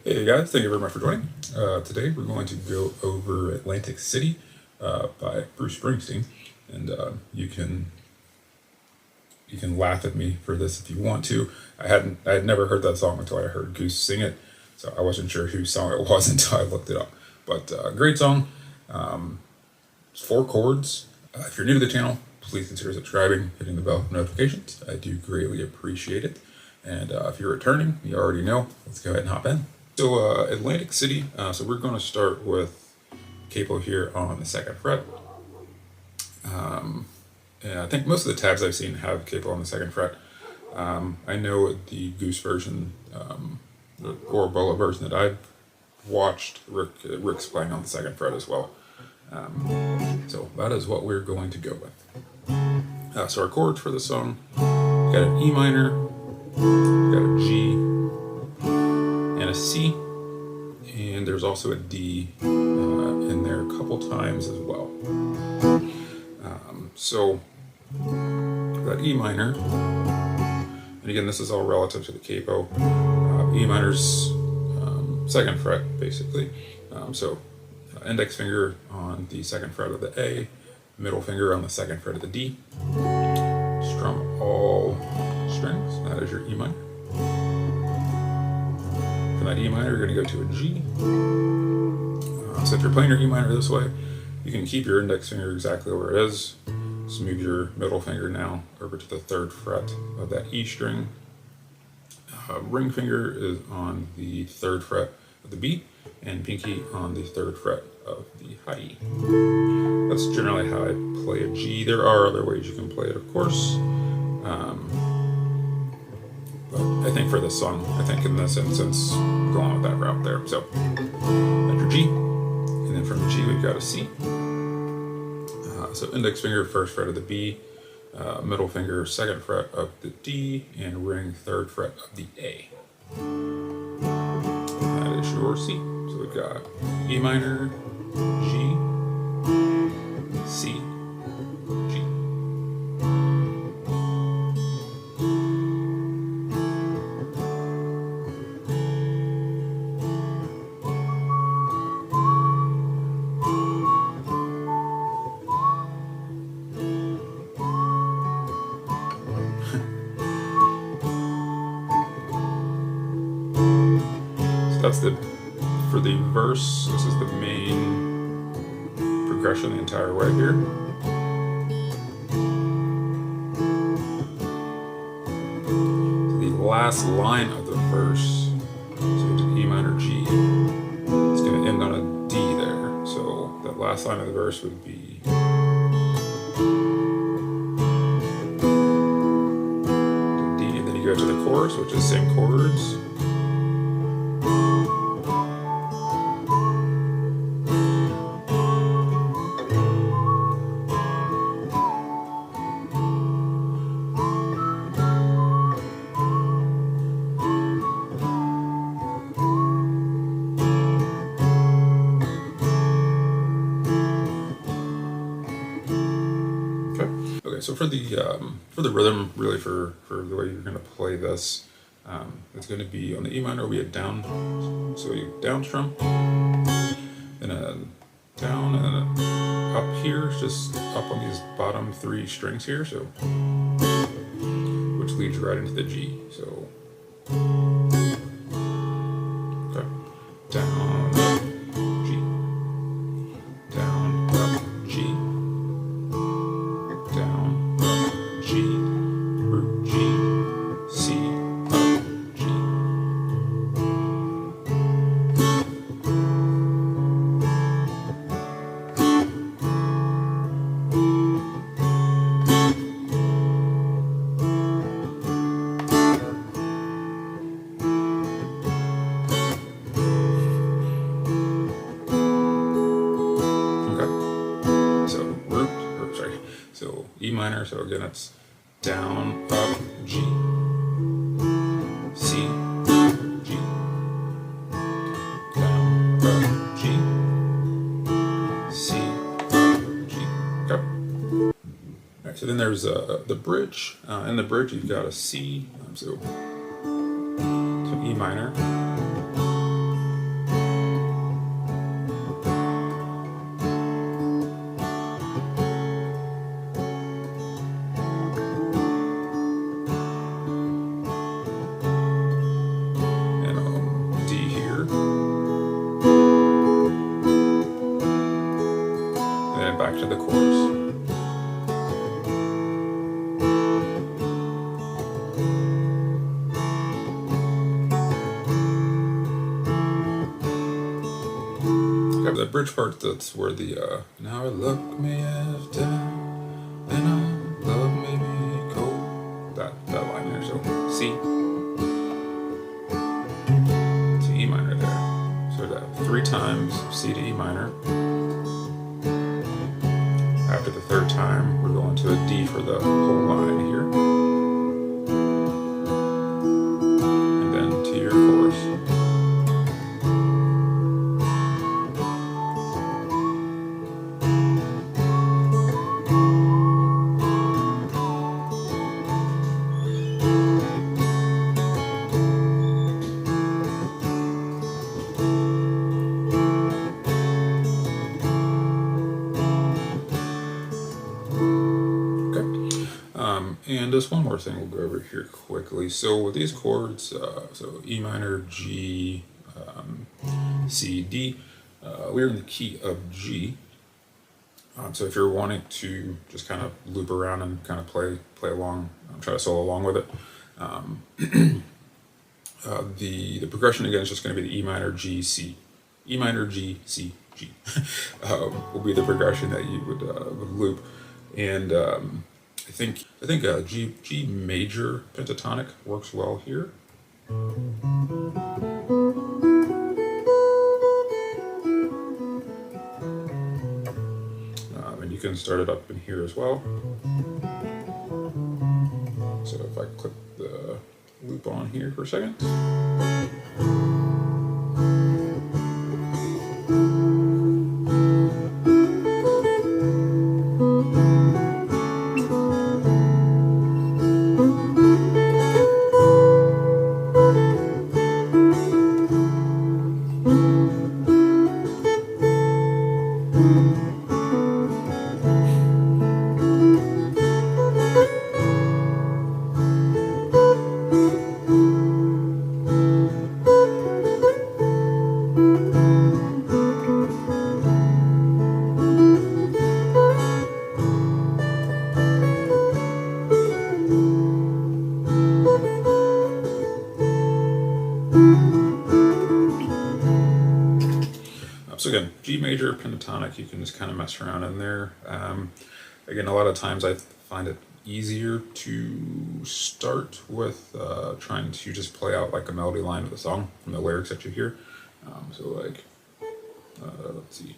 Hey guys, thank you very much for joining. Today we're going to go over Atlantic City by Bruce Springsteen, and you can laugh at me for this if you want to. I had never heard that song until I heard Goose sing it, so I wasn't sure whose song it was until I looked it up. But great song. It's 4 chords. If you're new to the channel, please consider subscribing, hitting the bell for notifications. I do greatly appreciate it. And if you're returning, you already know. Let's go ahead and hop in. So Atlantic City, so we're going to start with capo here on the 2nd fret. And I think most of the tabs I've seen have capo on the 2nd fret. I know the Goose version, or Bola version that I've watched, Rick's playing on the 2nd fret as well. So that is what we're going to go with. So our chords for the song, we got an E minor, we got a G, and a C, and there's also a D in there a couple times as well. So that E minor, and again this is all relative to the capo. E minor's 2nd fret basically. So index finger on the 2nd fret of the A, middle finger on the 2nd fret of the D. Strum all strings. That is your E minor. From that E minor, you're going to go to a G. So if you're playing your E minor this way, you can keep your index finger exactly where it is. Just move your middle finger now over to the 3rd fret of that E string. Ring finger is on the 3rd fret of the B, and pinky on the 3rd fret of the high E. That's generally how I play a G. There are other ways you can play it, of course. But I think for this song, I think in this instance, go on with that route there. So that's your G, and then from the G we've got a C. So index finger 1st fret of the B, middle finger 2nd fret of the D, and ring 3rd fret of the A. That is your C. So we've got E minor, G, C, G. That's for the verse, this is the main progression the entire way here. So the last line of the verse, so you do E minor G, it's going to end on a D there. So that last line of the verse would be D, and then you go to the chorus, which is same chords. Okay, so for the rhythm, really for the way you're going to play this, it's going to be on the E minor, we have down, so you down strum, then a down, and then a up here, just up on these bottom 3 strings here, so which leads right into the G. So okay, down, up, G, down, up, G, down, up, G, root G, C, up, G. So E minor, so again it's down, up, G, C, G, down, up, G, C, up, G. Okay. Alright, so then there's the bridge. In the bridge you've got a C, so E minor. Back to the chorus. Okay, the bridge part, that's where the now I look me after and I love me cold. That line there, so C to E minor there. So that 3 times C to E minor. After the 3rd time, we're going to a D for the whole line here. And then to your chorus. And just one more thing we'll go over here quickly. So with these chords, so E minor, G, C, D, we're in the key of G. So if you're wanting to just kind of loop around and kind of play along, try to solo along with it, the progression again is just going to be the E minor, G, C. E minor, G, C, G will be the progression that you would loop. And I think G major pentatonic works well here. And you can start it up in here as well. So if I click the loop on here for a second. So again, G major pentatonic, you can just kind of mess around in there. Again, a lot of times I find it easier to start with trying to just play out like a melody line of the song from the lyrics that you hear. So like, let's see.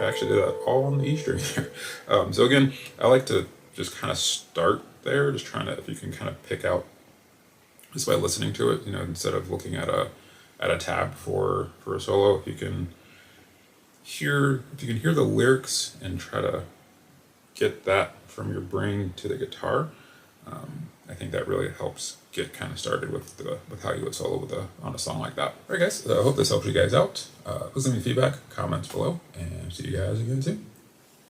I actually did that all on the E string here. So again, I like to just kind of start there, just trying to, if you can kind of pick out just by listening to it, instead of looking at a tab for a solo, if you can hear the lyrics and try to get that from your brain to the guitar, I think that really helps get kind of started with how you would solo on a song like that. All right, guys. I hope this helps you guys out. Please leave me feedback, comments below, and see you guys again soon.